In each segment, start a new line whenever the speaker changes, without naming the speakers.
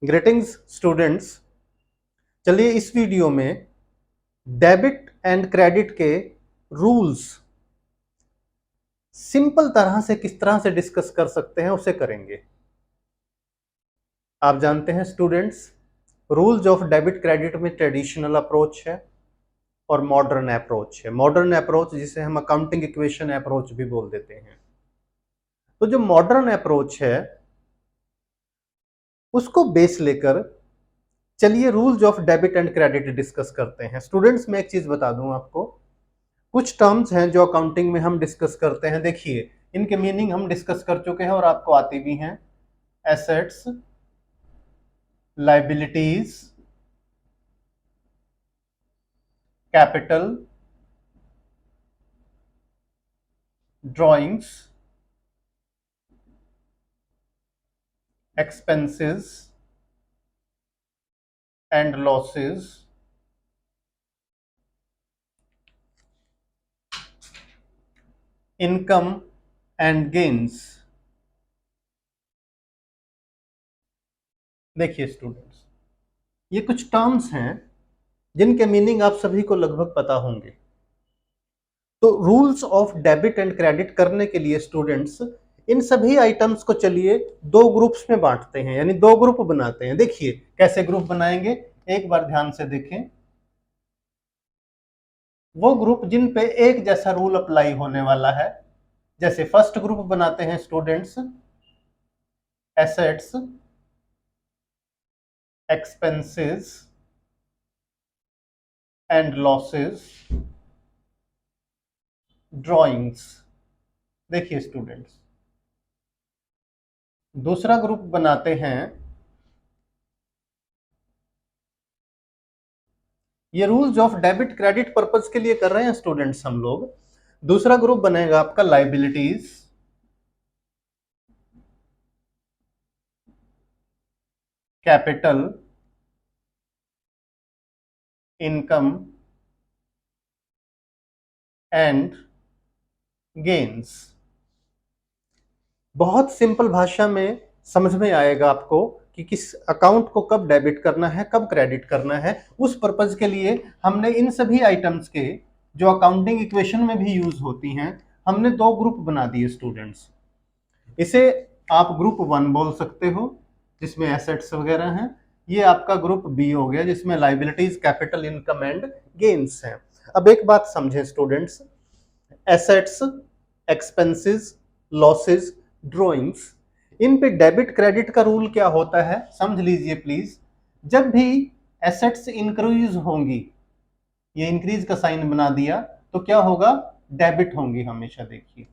Greetings students. चलिए इस video में डेबिट एंड क्रेडिट के रूल्स सिंपल तरह से किस तरह से डिस्कस कर सकते हैं उसे करेंगे। आप जानते हैं students, rules of debit credit में ट्रेडिशनल अप्रोच है और मॉडर्न अप्रोच है। मॉडर्न अप्रोच जिसे हम अकाउंटिंग इक्वेशन अप्रोच भी बोल देते हैं। तो जो मॉडर्न अप्रोच है उसको बेस लेकर चलिए rules of debit and credit discuss करते हैं। स्टूडेंट्स मैं एक चीज बता दूं आपको, कुछ टर्म्स हैं जो अकाउंटिंग में हम डिस्कस करते हैं। देखिए इनके मीनिंग हम डिस्कस कर चुके हैं और आपको आती भी हैं। Assets, liabilities, capital, drawings, expenses and losses, income and gains. देखिए स्टूडेंट्स, ये कुछ टर्म्स हैं जिनके मीनिंग आप सभी को लगभग पता होंगे। तो rules of debit and credit करने के लिए स्टूडेंट्स इन सभी आइटम्स को चलिए दो ग्रुप्स में बांटते हैं, यानी दो ग्रुप बनाते हैं। देखिए कैसे ग्रुप बनाएंगे, एक बार ध्यान से देखें। वो ग्रुप जिन पे एक जैसा रूल अप्लाई होने वाला है, जैसे फर्स्ट ग्रुप बनाते हैं students assets, expenses and losses, drawings. देखिए स्टूडेंट्स, दूसरा ग्रुप बनाते हैं, ये rules of debit credit purpose के लिए कर रहे हैं स्टूडेंट्स हम लोग। दूसरा ग्रुप बनेगा आपका liabilities, capital, income and gains. बहुत सिंपल भाषा में समझ में आएगा आपको कि किस अकाउंट को कब डेबिट करना है, कब क्रेडिट करना है। उस पर्पज के लिए हमने इन सभी आइटम्स के जो अकाउंटिंग इक्वेशन में भी यूज होती हैं, हमने दो ग्रुप बना दिए स्टूडेंट्स। इसे आप ग्रुप वन बोल सकते हो जिसमें एसेट्स वगैरह हैं। ये आपका ग्रुप बी हो गया जिसमें liabilities, capital, income and gains हैं। अब एक बात समझें students, assets, expenses, losses, drawings, इन पे डेबिट क्रेडिट का रूल क्या होता है समझ लीजिए प्लीज। जब भी एसेट्स इंक्रीज होंगी, ये इंक्रीज का साइन बना दिया, तो क्या होगा, डेबिट होंगी हमेशा। देखिए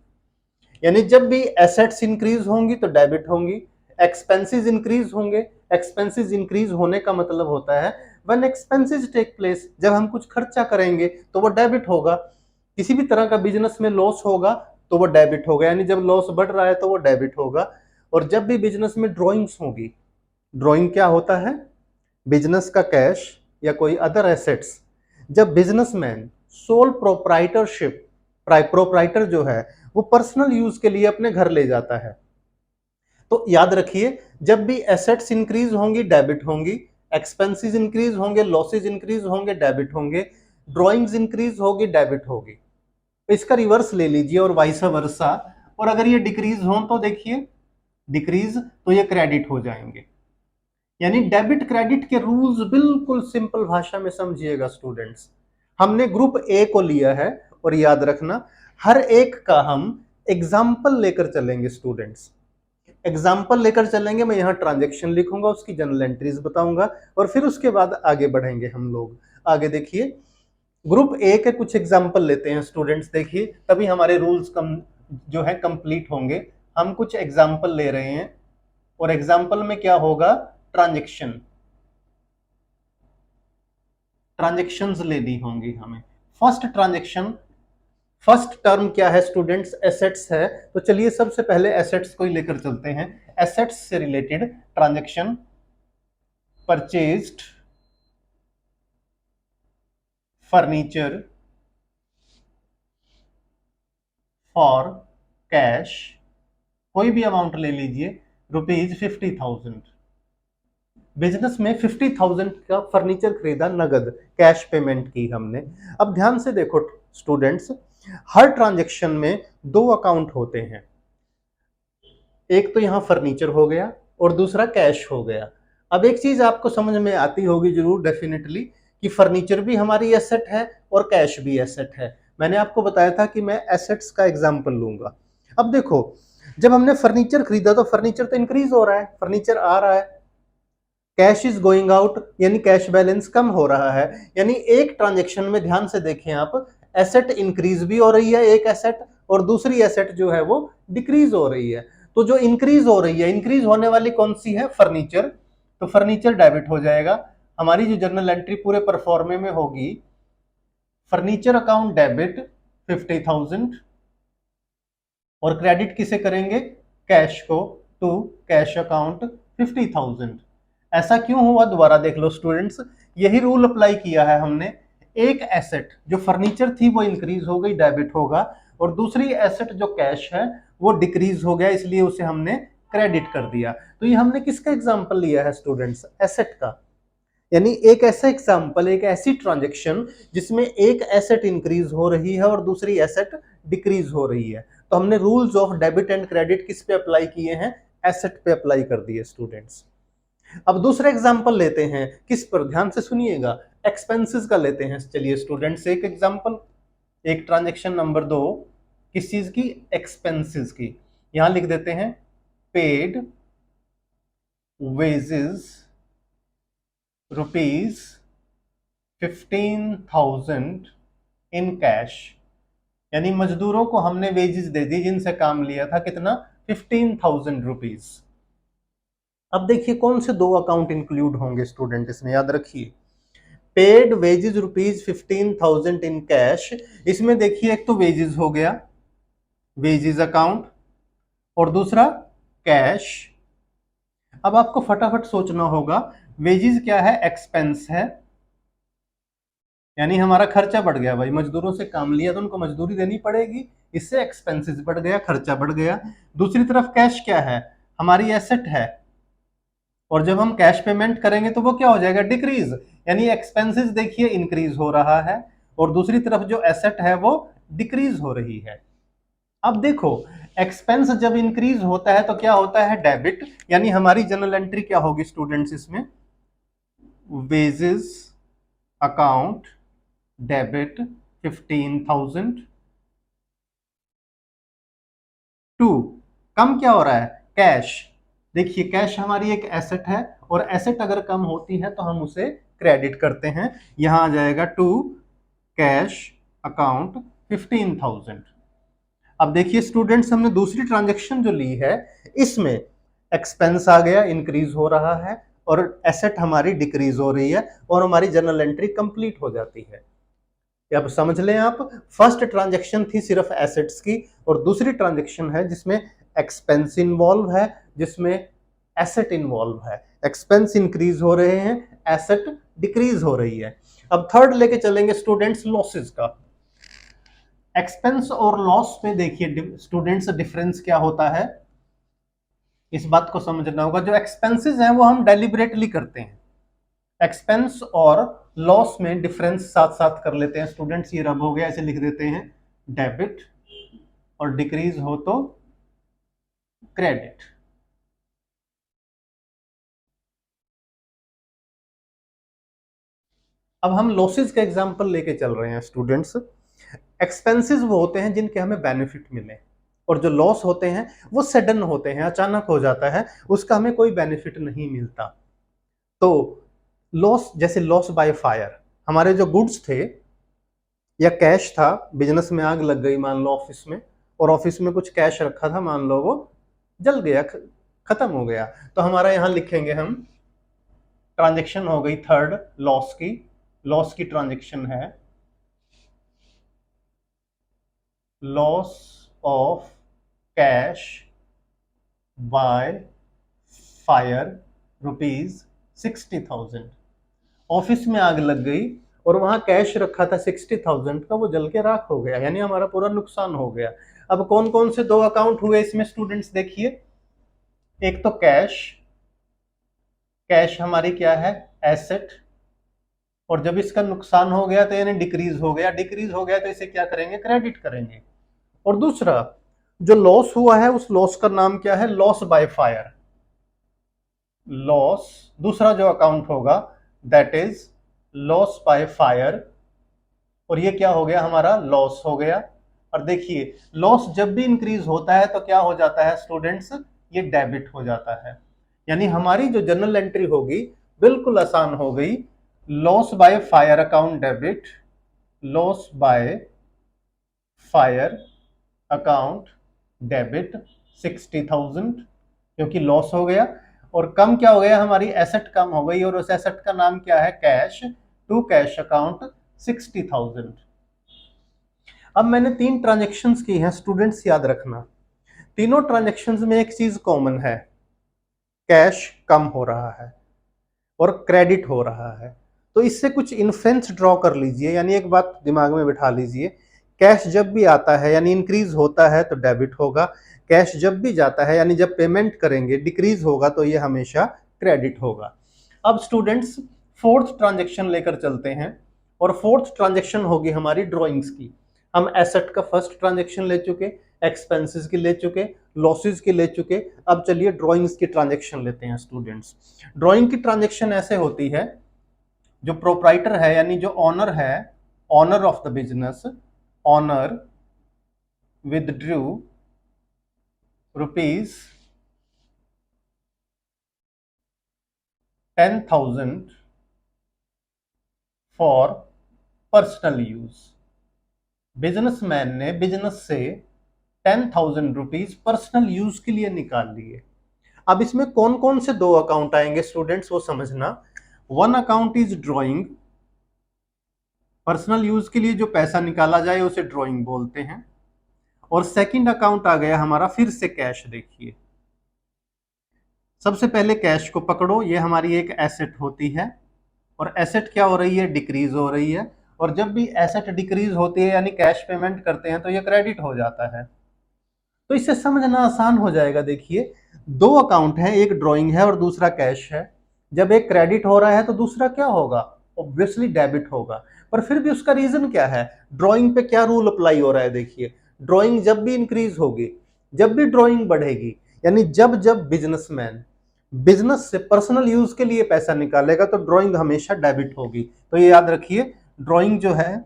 यानी जब भी एसेट्स इंक्रीज होंगी तो डेबिट होंगी, एक्सपेंसेस इंक्रीज होंगे। एक्सपेंसेस इंक्रीज होने का मतलब होता है व्हेन एक्सपेंसेस टेक प्लेस, जब हम कुछ खर्चा करेंगे तो वो डेबिट होगा। किसी भी तरह का बिजनेस में लॉस होगा तो वो डेबिट होगा, यानी जब लॉस बढ़ रहा है तो वो डेबिट होगा। और जब भी बिजनेस में ड्रॉइंग्स होगी, ड्रॉइंग क्या होता है, बिजनेस का कैश या कोई अदर एसेट्स, जब बिजनेसमैन सोल प्रोप्राइटरशिप, प्रोप्राइटर जो है वो पर्सनल यूज के लिए अपने घर ले जाता है, तो याद रखिए जब भी एसेट्स इंक्रीज होंगी डेबिट होंगी, एक्सपेंसेस इंक्रीज होंगे, लॉसेज इंक्रीज होंगे, डेबिट होंगे, ड्रॉइंग्स इंक्रीज होगी, डेबिट होगी। तो इसका रिवर्स ले लीजिए और वाइस वर्सा। और अगर ये डिक्रीज हो तो देखिए डिक्रीज, तो ये क्रेडिट हो जाएंगे। यानी डेबिट क्रेडिट के रूल्स बिल्कुल सिंपल भाषा में समझिएगा स्टूडेंट्स। हमने ग्रुप ए को लिया है और याद रखना हर एक का हम एग्जाम्पल लेकर चलेंगे स्टूडेंट्स। एग्जाम्पल लेकर चलेंगे, मैं यहाँ ट्रांजेक्शन लिखूंगा, उसकी जनरल एंट्रीज बताऊंगा और फिर उसके बाद आगे बढ़ेंगे हम लोग। आगे देखिए ग्रुप ए के कुछ एग्जाम्पल लेते हैं स्टूडेंट्स। देखिए तभी हमारे रूल्स कम जो है कंप्लीट होंगे। हम कुछ एग्जाम्पल ले रहे हैं और एग्जाम्पल में क्या होगा, ट्रांजेक्शन, ट्रांजेक्शन्स लेनी होंगी हमें। फर्स्ट ट्रांजेक्शन, फर्स्ट टर्म क्या है स्टूडेंट्स, एसेट्स है। तो चलिए सबसे पहले एसेट्स को ही लेकर चलते हैं। एसेट्स से related transaction, purchased furniture for cash, कोई भी अमाउंट ले लीजिए, ₹50,000। बिजनेस में 50,000 का फर्नीचर खरीदा, नगद कैश पेमेंट की हमने। अब ध्यान से देखो स्टूडेंट्स, हर ट्रांजैक्शन में दो अकाउंट होते हैं, एक तो यहां फर्नीचर हो गया और दूसरा कैश हो गया। अब एक चीज आपको समझ में आती होगी जरूर डेफिनेटली, कि फर्नीचर भी हमारी एसेट है और कैश भी एसेट है। मैंने आपको बताया था कि मैं एसेट्स का एग्जांपल लूंगा। अब देखो, जब हमने फर्नीचर खरीदा तो फर्नीचर तो इंक्रीज हो रहा है, फर्नीचर आ रहा है, कैश इज गोइंग आउट यानी कैश बैलेंस कम हो रहा है। यानी एक ट्रांजेक्शन में ध्यान से देखें आप, एसेट इंक्रीज भी हो रही है एक एसेट, और दूसरी एसेट जो है वो डिक्रीज हो रही है। तो जो इंक्रीज हो रही है, इंक्रीज होने वाली कौन सी है? फर्नीचर। तो फर्नीचर डेबिट हो जाएगा। हमारी जो जर्नल एंट्री पूरे परफॉर्मे में होगी, फर्नीचर अकाउंट डेबिट 50,000, और क्रेडिट किसे करेंगे? कैश को, टू कैश अकाउंट 50,000। ऐसा क्यों हुआ? दोबारा देख लो स्टूडेंट्स, यही रूल अप्लाई किया है हमने। एक एसेट जो फर्नीचर थी वो इंक्रीज हो गई, डेबिट होगा, और दूसरी एसेट जो कैश है वो डिक्रीज हो गया, इसलिए उसे हमने क्रेडिट कर दिया। तो ये हमने किसका एग्जांपल लिया है स्टूडेंट्स? एसेट का। यानी एक ऐसा एग्जांपल, एक ऐसी ट्रांजैक्शन जिसमें एक एसेट इंक्रीज हो रही है और दूसरी एसेट डिक्रीज हो रही है। तो हमने rules of debit and credit किस पे अप्लाई किए हैं? एसेट पे अप्लाई कर दिए स्टूडेंट्स। अब दूसरा एग्जांपल लेते हैं, किस पर? ध्यान से सुनिएगा, एक्सपेंसेस का लेते हैं। चलिए स्टूडेंट्स, एक एग्जांपल, एक ट्रांजैक्शन नंबर 2, किस चीज की? एक्सपेंसेस की। यहां लिख देते हैं paid wages rupees 15,000 in cash. यानी मजदूरों को हमने वेजेस दे दी जिनसे काम लिया था, कितना? 15,000 रुपीज। अब देखिए कौन से दो अकाउंट इंक्लूड होंगे स्टूडेंट, इसमें याद रखिए। Paid wages rupees 15,000 in cash, इसमें देखिए एक तो वेजेस हो गया, वेजेस अकाउंट, और दूसरा कैश। अब आपको फटाफट सोचना होगा, वेजेस क्या है? एक्सपेंस है, यानी हमारा खर्चा बढ़ गया भाई, मजदूरों से काम लिया तो उनको मजदूरी देनी पड़ेगी, इससे एक्सपेंसेस बढ़ गया, खर्चा बढ़ गया। दूसरी तरफ कैश क्या है? हमारी एसेट है, और जब हम कैश पेमेंट करेंगे तो वो क्या हो जाएगा? डिक्रीज। यानी एक्सपेंसेस देखिए इंक्रीज हो रहा है, और दूसरी तरफ जो एसेट है वो डिक्रीज हो रही है। अब देखो, एक्सपेंस जब इंक्रीज होता है तो क्या होता है? डेबिट। यानी हमारी जनरल एंट्री क्या होगी स्टूडेंट्स इसमें? वेजेस अकाउंट डेबिट 15,000 टू, कम क्या हो रहा है? कैश। देखिए कैश हमारी एक एसेट है, और एसेट अगर कम होती है तो हम उसे क्रेडिट करते हैं। यहां आ जाएगा टू कैश अकाउंट 15,000। अब देखिए स्टूडेंट्स, हमने दूसरी ट्रांजैक्शन जो ली है, इसमें एक्सपेंस आ गया, इंक्रीज हो रहा है, और एसेट हमारी डिक्रीज हो रही है, और हमारी जर्नल एंट्री कंप्लीट हो जाती है। अब समझ लें आप, फर्स्ट ट्रांजैक्शन थी सिर्फ एसेट्स की, और दूसरी ट्रांजैक्शन है जिसमें एक्सपेंस इन्वॉल्व है, जिसमें एसेट इन्वॉल्व है। एक्सपेंस इंक्रीज हो रहे हैं, एसेट डिक्रीज हो रही है। अब थर्ड लेके चलेंगे स्टूडेंट्स, लॉसेस का। एक्सपेंस और लॉस में देखिए स्टूडेंट्स डिफरेंस क्या होता है, इस बात को समझना होगा। जो एक्सपेंसेस हैं वो हम डेलिबरेटली करते हैं, एक्सपेंस और लॉस में डिफरेंस साथ साथ कर लेते हैं स्टूडेंट्स। ये रब हो गया, ऐसे लिख देते हैं डेबिट, और डिक्रीज हो तो क्रेडिट। अब हम लॉसेस का एग्जांपल लेके चल रहे हैं स्टूडेंट्स। एक्सपेंसेस वो होते हैं जिनके हमें बेनिफिट मिले, और जो लॉस होते हैं वो सडन होते हैं, अचानक हो जाता है, उसका हमें कोई बेनिफिट नहीं मिलता। तो लॉस, जैसे लॉस बाय फायर, हमारे जो गुड्स थे या कैश था, बिजनेस में आग लग गई मान लो ऑफिस में, और ऑफिस में कुछ कैश रखा था, मान लो वो जल गया, खत्म हो गया, तो हमारा यहां लिखेंगे हम, ट्रांजैक्शन हो गई थर्ड लॉस की। लॉस की ट्रांजैक्शन है loss of cash by fire rupees 60,000। Office में आग लग गई और वहां कैश रखा था 60,000 का, वो जल के राख हो गया, यानी हमारा पूरा नुकसान हो गया। अब कौन कौन से दो अकाउंट हुए इसमें स्टूडेंट्स देखिए, एक तो कैश, कैश हमारी क्या है, एसेट, और जब इसका नुकसान हो गया तो यानी डिक्रीज हो गया, डिक्रीज हो गया तो इसे क्या करेंगे, क्रेडिट करेंगे। और दूसरा जो लॉस हुआ है उस लॉस का नाम क्या है, लॉस बाय फायर, लॉस, दूसरा जो अकाउंट होगा that is loss by fire, और ये क्या हो गया, हमारा लॉस हो गया। और देखिए लॉस जब भी इंक्रीज होता है तो क्या हो जाता है स्टूडेंट्स, ये डेबिट हो जाता है। यानी हमारी जो जर्नल एंट्री होगी बिल्कुल आसान हो गई, loss by fire account debit, loss by fire account debit 60,000, क्योंकि लॉस हो गया, और कम क्या हो गया, हमारी एसेट कम हो गई, और उस एसेट का नाम क्या है, कैश, टू कैश अकाउंट 60,000। अब मैंने 3 ट्रांजेक्शन्स की हैं स्टूडेंट्स, याद रखना तीनों ट्रांजेक्शन्स में एक चीज कॉमन है, कैश कम हो रहा है और क्रेडिट हो रहा है। तो इससे कुछ इन्फ्रेंस ड्रॉ कर लीजिए, यानी एक बात दिमाग में बिठा लीजिए, कैश जब भी आता है यानी इंक्रीज होता है तो डेबिट होगा, कैश जब भी जाता है यानी जब पेमेंट करेंगे डिक्रीज होगा तो ये हमेशा क्रेडिट होगा। अब स्टूडेंट्स फोर्थ ट्रांजेक्शन लेकर चलते हैं, और फोर्थ ट्रांजेक्शन होगी हमारी ड्रॉइंग्स की। हम एसेट का फर्स्ट ट्रांजेक्शन ले चुके, एक्सपेंसेस की ले चुके, लॉसेस की ले चुके, अब चलिए ड्राइंग्स की ट्रांजेक्शन लेते हैं स्टूडेंट्स। ड्राइंग की ट्रांजेक्शन ऐसे होती है, जो प्रोप्राइटर है यानी जो ऑनर है, owner of the business, owner withdrew rupees 10,000 for personal use. Businessman ने बिजनेस से 10,000 रुपीज पर्सनल यूज के लिए निकाल लिए। अब इसमें कौन कौन से 2 अकाउंट आएंगे स्टूडेंट्स वो समझना। One account is drawing, personal use के लिए जो पैसा निकाला जाए उसे ड्रॉइंग बोलते हैं, और सेकंड अकाउंट आ गया हमारा फिर से कैश। देखिए सबसे पहले कैश को पकड़ो, ये हमारी एक एसेट होती है, और एसेट क्या हो रही है, डिक्रीज हो रही है, और जब भी एसेट डिक्रीज होती है यानी कैश पेमेंट करते हैं तो ये क्रेडिट हो जाता है। तो इससे समझना आसान हो जाएगा। देखिए 2 अकाउंट है, एक ड्रॉइंग है और दूसरा कैश है। जब एक क्रेडिट हो रहा है तो दूसरा क्या होगा, ऑब्वियसली डेबिट होगा। पर फिर भी उसका रीजन क्या है, ड्रॉइंग पे क्या रूल अप्लाई हो रहा है, देखिए ड्रॉइंग जब भी इंक्रीज होगी, जब भी ड्रॉइंग बढ़ेगी, यानी जब जब बिजनेसमैन बिजनेस से पर्सनल यूज के लिए पैसा निकालेगा तो ड्रॉइंग हमेशा डेबिट होगी। तो ये याद रखिए, ड्रॉइंग जो है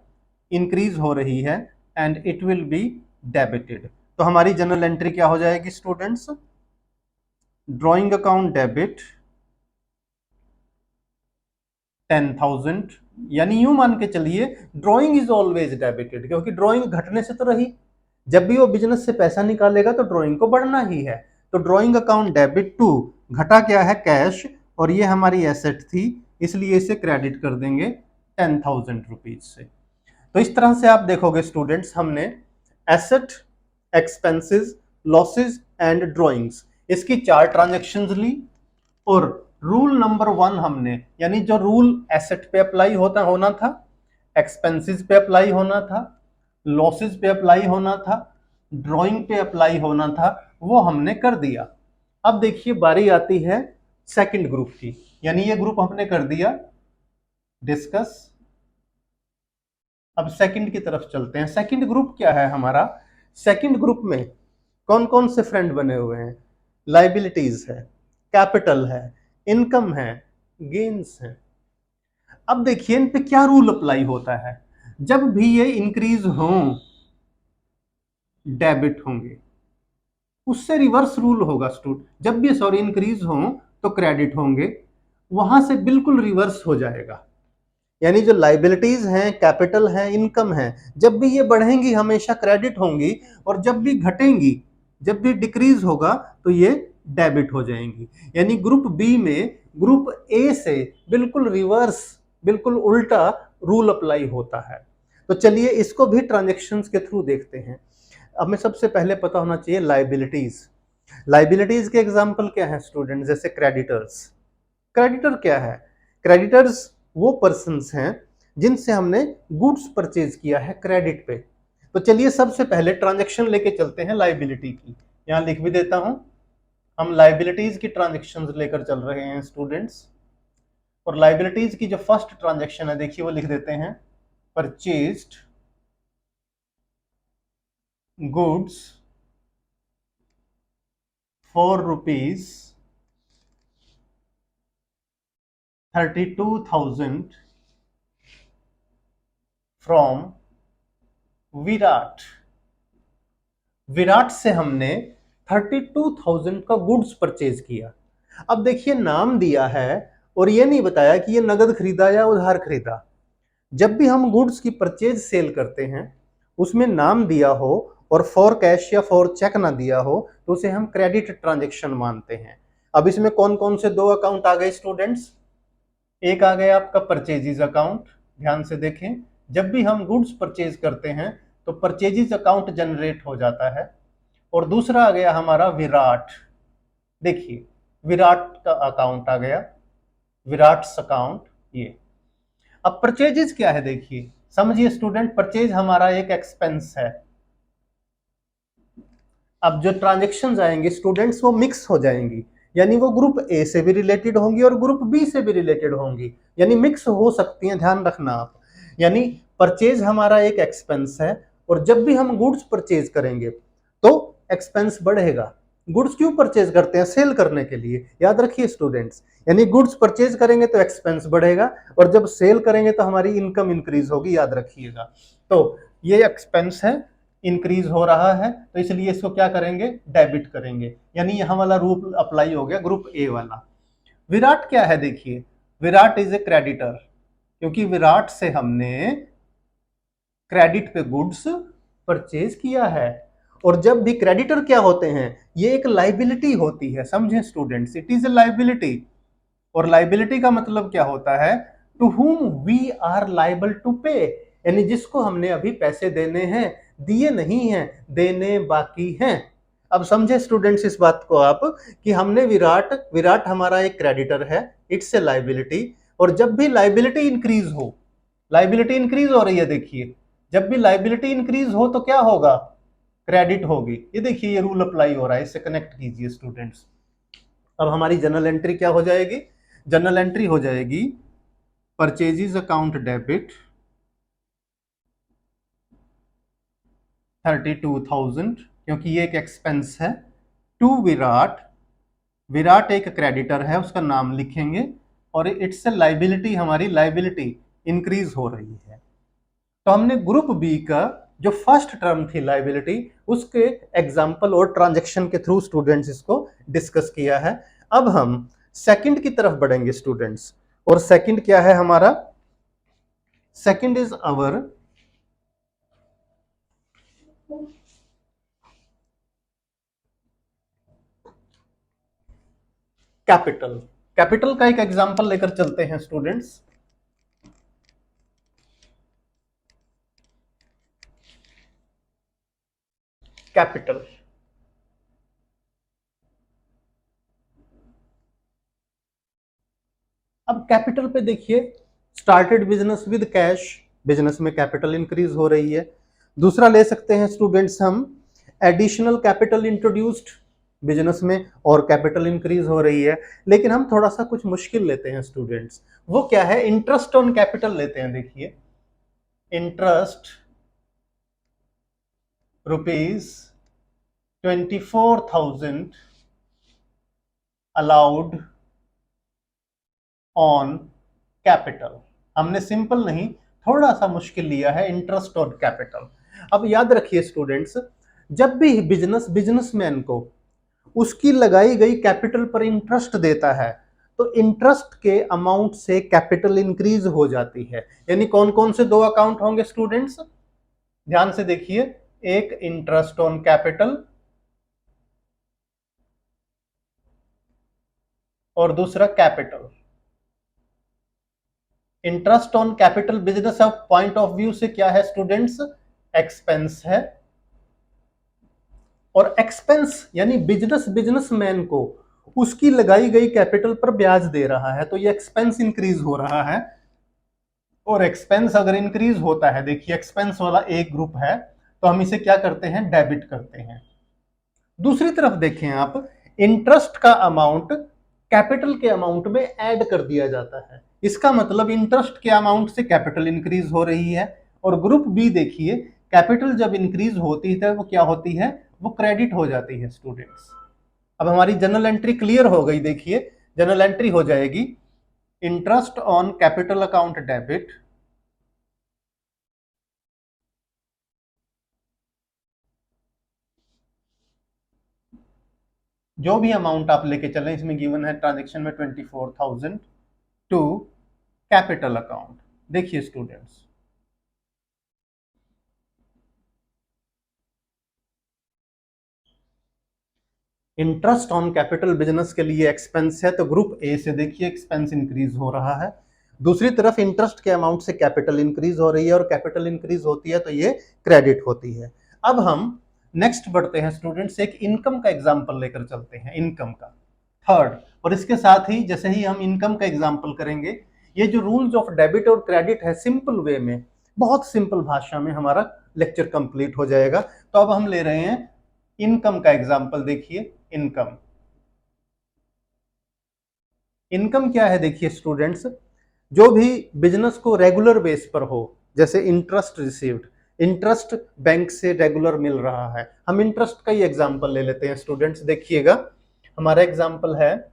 इंक्रीज हो रही है and it will be debited. तो हमारी जनरल एंट्री क्या हो जाएगी स्टूडेंट्स, ड्रॉइंग अकाउंट डेबिट 10,000, यानी यूं मान के चलिए ड्रॉइंग इज ऑलवेज डेबिटेड, क्योंकि ड्रॉइंग घटने से तो रही, जब भी वो बिजनेस से पैसा निकालेगा तो ड्रॉइंग को बढ़ना ही है। तो ड्रॉइंग अकाउंट डेबिट टू, घटा क्या है, कैश, और ये हमारी एसेट थी इसलिए इसे क्रेडिट कर देंगे 10,000 रुपीज से। तो इस तरह से आप देखोगे स्टूडेंट्स, हमने asset, expenses, losses and drawings, इसकी 4 ट्रांजेक्शन्स ली, और रूल नंबर 1 हमने, यानी जो रूल एसेट पे अप्लाई होना था, एक्सपेंसेस पे अप्लाई होना था, लॉसेस पे अप्लाई होना था, ड्राइंग पे अप्लाई होना था, वो हमने कर दिया। अब देखिए बारी आती है सेकंड ग्रुप की, यानी ये ग्रुप हमने कर दिया डिस्कस। अब सेकंड की तरफ चलते हैं। सेकंड ग्रुप क्या है हमारा, सेकंड ग्रुप में कौन कौन से फ्रेंड बने हुए हैं, लाइबिलिटीज है, कैपिटल है, इनकम है, गेन्स है। अब देखिए इन पे क्या रूल अप्लाई होता है, जब भी ये इंक्रीज हो डेबिट होंगे, उससे रिवर्स रूल होगा स्टूडेंट, जब भी सॉरी इंक्रीज हो तो क्रेडिट होंगे, वहां से बिल्कुल रिवर्स हो जाएगा। यानी जो लाइबिलिटीज हैं, कैपिटल है, इनकम है, जब भी ये बढ़ेंगी हमेशा क्रेडिट होंगी, और जब भी घटेंगी, जब भी डिक्रीज होगा तो ये डेबिट हो जाएंगी। यानी ग्रुप बी में ग्रुप ए से बिल्कुल रिवर्स, बिल्कुल उल्टा रूल अप्लाई होता है। तो चलिए इसको भी ट्रांजेक्शन्स के थ्रू देखते हैं। अब में सबसे पहले पता होना चाहिए लाइबिलिटीज। लाइबिलिटीज के एग्जाम्पल क्या है स्टूडेंट, जैसे क्रेडिटर्स। क्रेडिटर क्या है, क्रेडिटर्स वो पर्सन्स हैं जिनसे हमने गुड्स परचेज किया है क्रेडिट पे। तो चलिए सबसे पहले ट्रांजैक्शन लेके चलते हैं लाइबिलिटी की, यहां लिख भी देता हूं, हम लाइबिलिटीज की ट्रांजैक्शंस लेकर चल रहे हैं स्टूडेंट्स। और लाइबिलिटीज की जो फर्स्ट ट्रांजैक्शन है देखिए वो लिख देते हैं purchased goods ₹32,000 from Virat. Virat से हमने 32,000 का गुड्स परचेज किया। अब देखिए नाम दिया है और ये नहीं बताया कि ये नगद खरीदा या उधार खरीदा। जब भी हम गुड्स की परचेज सेल करते हैं उसमें नाम दिया हो और फॉर कैश या फॉर चेक ना दिया हो तो उसे हम क्रेडिट ट्रांजैक्शन मानते हैं। अब इसमें कौन कौन से दो अकाउंट आ गए स्टूडेंट्स? एक आ गया आपका परचेजेज अकाउंट, ध्यान से देखें, जब भी हम गुड्स परचेज करते हैं तो परचेजेज अकाउंट जनरेट हो जाता है। और दूसरा आ गया हमारा विराट, देखिए विराट का अकाउंट आ गया, विराट्स अकाउंट ये। अब परचेजेज क्या है देखिए, समझिए स्टूडेंट, परचेज हमारा एक एक्सपेंस है। अब जो ट्रांजेक्शन्स आएंगे स्टूडेंट्स वो मिक्स हो जाएंगी, यानी वो ग्रुप ए से भी रिलेटेड होंगी और ग्रुप बी से भी रिलेटेड होंगी, यानी मिक्स हो सकती हैं, ध्यान रखना आप। यानी परचेज हमारा एक एक्सपेंस है और जब भी हम गुड्स परचेज करेंगे तो एक्सपेंस बढ़ेगा। गुड्स क्यों परचेज करते हैं? सेल करने के लिए, याद रखिए स्टूडेंट्स। यानी गुड्स परचेज करेंगे तो एक्सपेंस बढ़ेगा और जब सेल करेंगे तो हमारी इनकम इंक्रीज होगी, याद रखिएगा। तो ये एक्सपेंस है, इंक्रीज हो रहा है, तो इसलिए इसको क्या करेंगे? डेबिट करेंगे, यानी यहां वाला रूल अप्लाई हो गया ग्रुप ए वाला। विराट क्या है देखिए, विराट इज ए क्रेडिटर, क्योंकि विराट से हमने क्रेडिट पे गुड्स परचेज किया है। और जब भी क्रेडिटर क्या होते हैं, ये एक लाइबिलिटी होती है, समझे students, it is a liability. और लाइबिलिटी का मतलब क्या होता है? To whom we are liable to पे, यानी जिसको हमने अभी पैसे देने हैं, दिए नहीं हैं, देने बाकी हैं। अब समझे स्टूडेंट्स इस बात को आप कि हमने विराट हमारा एक क्रेडिटर है, इट्स ए लाइबिलिटी। और जब भी लाइबिलिटी इंक्रीज हो, लाइबिलिटी इंक्रीज हो रही है देखिए, जब भी लाइबिलिटी इंक्रीज हो तो क्या होगा? क्रेडिट होगी। ये देखिए ये रूल अप्लाई हो रहा है, इससे कनेक्ट कीजिए स्टूडेंट्स। अब हमारी जनरल एंट्री क्या हो जाएगी? जनरल एंट्री हो जाएगी परचेजेज अकाउंट डेबिट 32,000, क्योंकि ये एक एक्सपेंस है, टू विराट, विराट एक क्रेडिटर है, उसका नाम लिखेंगे, और इट्स ए लाइबिलिटी, हमारी लाइबिलिटी इंक्रीज हो रही है। तो हमने ग्रुप बी का जो फर्स्ट टर्म थी लाइबिलिटी, उसके एग्जाम्पल और ट्रांजेक्शन के थ्रू स्टूडेंट्स इसको डिस्कस किया है। अब हम सेकंड की तरफ बढ़ेंगे स्टूडेंट्स, और सेकंड क्या है हमारा? Second is our capital. Capital का एक एग्जाम्पल लेकर चलते हैं स्टूडेंट्स। कैपिटल, अब कैपिटल पे देखिए, started business with cash, business में कैपिटल इंक्रीज हो रही है। दूसरा ले सकते हैं स्टूडेंट्स हम एडिशनल कैपिटल इंट्रोड्यूस्ड, बिजनेस में और कैपिटल इंक्रीज हो रही है। लेकिन हम थोड़ा सा कुछ मुश्किल लेते हैं स्टूडेंट्स, वो क्या है? इंटरेस्ट ऑन कैपिटल लेते हैं। देखिए इंटरेस्ट ₹24,000 अलाउड ऑन कैपिटल। हमने सिंपल नहीं, थोड़ा सा मुश्किल लिया है, इंटरेस्ट ऑन कैपिटल। अब याद रखिए स्टूडेंट्स, जब भी बिजनेसमैन को उसकी लगाई गई कैपिटल पर इंटरेस्ट देता है तो इंटरेस्ट के अमाउंट से कैपिटल इंक्रीज हो जाती है। यानी कौन कौन से दो अकाउंट होंगे स्टूडेंट्स? ध्यान से देखिए, एक इंटरेस्ट ऑन कैपिटल और दूसरा capital. Interest on capital business of point of view से क्या है स्टूडेंट्स? एक्सपेंस है। और एक्सपेंस यानी बिजनेसमैन को उसकी लगाई गई कैपिटल पर ब्याज दे रहा है, तो ये एक्सपेंस इंक्रीज हो रहा है। और एक्सपेंस अगर इंक्रीज होता है, देखिए एक्सपेंस वाला एक ग्रुप है, तो हम इसे क्या करते हैं? डेबिट करते हैं। दूसरी तरफ देखें आप, इंटरेस्ट का अमाउंट कैपिटल के अमाउंट में ऐड कर दिया जाता है। इसका मतलब इंटरेस्ट के अमाउंट से कैपिटल इंक्रीज हो रही है। और ग्रुप बी देखिए, कैपिटल जब इंक्रीज होती है वो क्या होती है, वो क्रेडिट हो जाती है स्टूडेंट्स। अब हमारी जनरल एंट्री क्लियर हो गई। देखिए जनरल एंट्री हो जाएगी interest on capital account debit जो भी अमाउंट आप लेके चलें, इसमें गिवन है ट्रांजेक्शन में 24,000 टू कैपिटल अकाउंट। देखिए students, interest on capital business के लिए एक्सपेंस है, तो ग्रुप ए से देखिए एक्सपेंस इंक्रीज हो रहा है। दूसरी तरफ इंटरेस्ट के अमाउंट से कैपिटल इंक्रीज हो रही है, और कैपिटल इंक्रीज होती है तो ये क्रेडिट होती है। अब हम नेक्स्ट बढ़ते हैं स्टूडेंट्स, एक इनकम का एग्जांपल लेकर चलते हैं, इनकम का थर्ड। और इसके साथ ही जैसे ही हम इनकम का एग्जांपल करेंगे, ये जो रूल्स ऑफ डेबिट और क्रेडिट है, सिंपल वे में, बहुत सिंपल भाषा में हमारा लेक्चर कंप्लीट हो जाएगा। तो अब हम ले रहे हैं इनकम का एग्जांपल। देखिए इनकम, इनकम क्या है, देखिए स्टूडेंट्स, जो भी बिजनेस को रेगुलर बेस पर हो, जैसे इंटरेस्ट रिसीव्ड, इंटरेस्ट बैंक से रेगुलर मिल रहा है। हम इंटरेस्ट का ही एग्जांपल ले लेते हैं स्टूडेंट्स। देखिएगा हमारा एग्जांपल है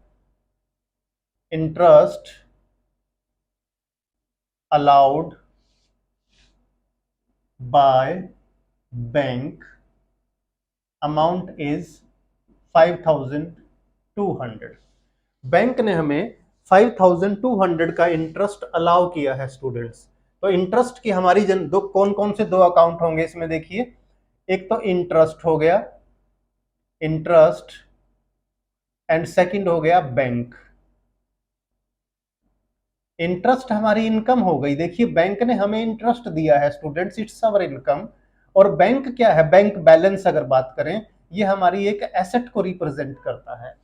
interest allowed by bank, amount is 5,200। Bank ने हमें 5,200 का इंटरेस्ट अलाउ किया है स्टूडेंट्स। तो इंटरेस्ट की हमारी दो कौन कौन से दो अकाउंट होंगे इसमें, देखिए एक तो इंटरेस्ट हो गया, इंटरेस्ट, एंड सेकंड हो गया बैंक। इंटरेस्ट हमारी इनकम हो गई। देखिए बैंक ने हमें इंटरेस्ट दिया है स्टूडेंट्स, इट्स अवर इनकम। और बैंक क्या है, बैंक बैलेंस अगर बात करें, ये हमारी एक एसेट को रिप्रेजेंट करता है।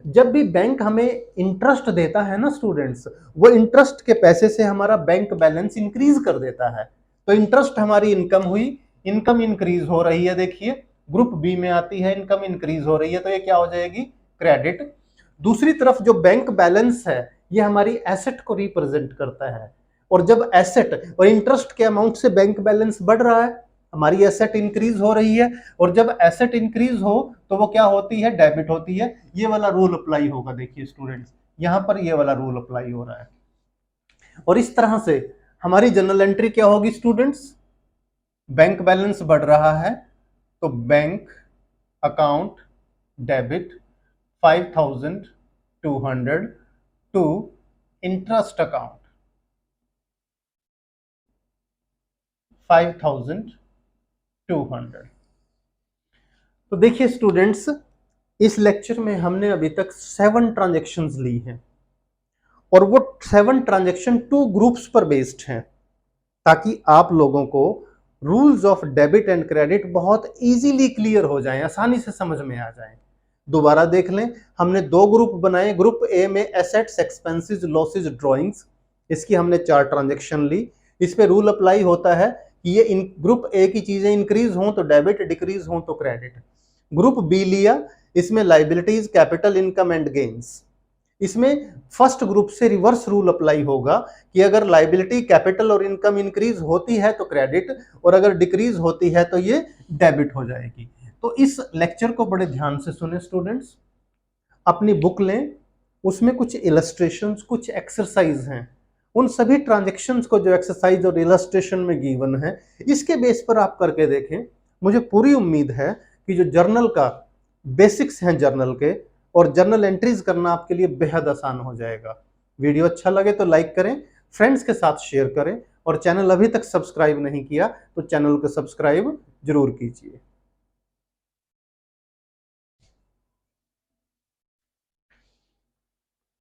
जब भी बैंक हमें इंटरेस्ट देता है ना स्टूडेंट्स, वो इंटरेस्ट के पैसे से हमारा बैंक बैलेंस इंक्रीज कर देता है। तो इंटरेस्ट हमारी इनकम हुई, इनकम इंक्रीज हो रही है। देखिए ग्रुप बी में आती है, इनकम इंक्रीज हो रही है, तो ये क्या हो जाएगी, क्रेडिट। दूसरी तरफ जो बैंक बैलेंस है, ये हमारी एसेट को रिप्रेजेंट करता है। और जब एसेट और इंटरेस्ट के अमाउंट से बैंक बैलेंस बढ़ रहा है, हमारी एसेट इंक्रीज हो रही है। और जब एसेट इंक्रीज हो तो वो क्या होती है, डेबिट होती है। ये वाला रूल अप्लाई होगा। देखिए स्टूडेंट्स, यहां पर ये वाला रूल अप्लाई हो रहा है। और इस तरह से हमारी जनरल एंट्री क्या होगी स्टूडेंट्स, बैंक बैलेंस बढ़ रहा है तो bank account debit 5,200 to interest account 5,200। तो देखिए स्टूडेंट्स, इस लेक्चर में हमने अभी तक 7 ट्रांजैक्शंस ली हैं, और वो 7 ट्रांजैक्शन 2 ग्रुप्स पर बेस्ड हैं, ताकि आप लोगों को rules of debit and credit बहुत इजीली क्लियर हो जाएं, आसानी से समझ में आ जाएं। दोबारा देख लें, हमने 2 ग्रुप बनाए। ग्रुप ए में एसेट्स, एक्सपेंसेस, लॉसेस, ड्रॉइंग्स, इसकी हमने 4 ट्रांजैक्शन ली। इस पे रूल अप्लाई होता है कि ये ग्रुप ए की चीजें इंक्रीज हों तो डेबिट, डिक्रीज हों तो क्रेडिट। ग्रुप बी लिया, इसमें liabilities, capital, income and gains. इसमें फर्स्ट ग्रुप से रिवर्स रूल अप्लाई होगा कि अगर लाइबिलिटी, कैपिटल और इनकम इंक्रीज होती है तो क्रेडिट, और अगर डिक्रीज होती है तो ये डेबिट हो जाएगी। तो इस लेक्चर को बड़े ध्यान से सुने स्टूडेंट्स, अपनी बुक लें, उसमें कुछ इलस्ट्रेशंस, कुछ एक्सरसाइज हैं। उन सभी ट्रांजैक्शंस को जो एक्सरसाइज और इलस्ट्रेशन में गिवन है, इसके बेस पर आप करके देखें। मुझे पूरी उम्मीद है कि जो जर्नल का बेसिक्स हैं जर्नल के, और जर्नल एंट्रीज करना आपके लिए बेहद आसान हो जाएगा। वीडियो अच्छा लगे तो लाइक करें, फ्रेंड्स के साथ शेयर करें, और चैनल अभी तक सब्सक्राइब नहीं किया तो चैनल को सब्सक्राइब जरूर कीजिए।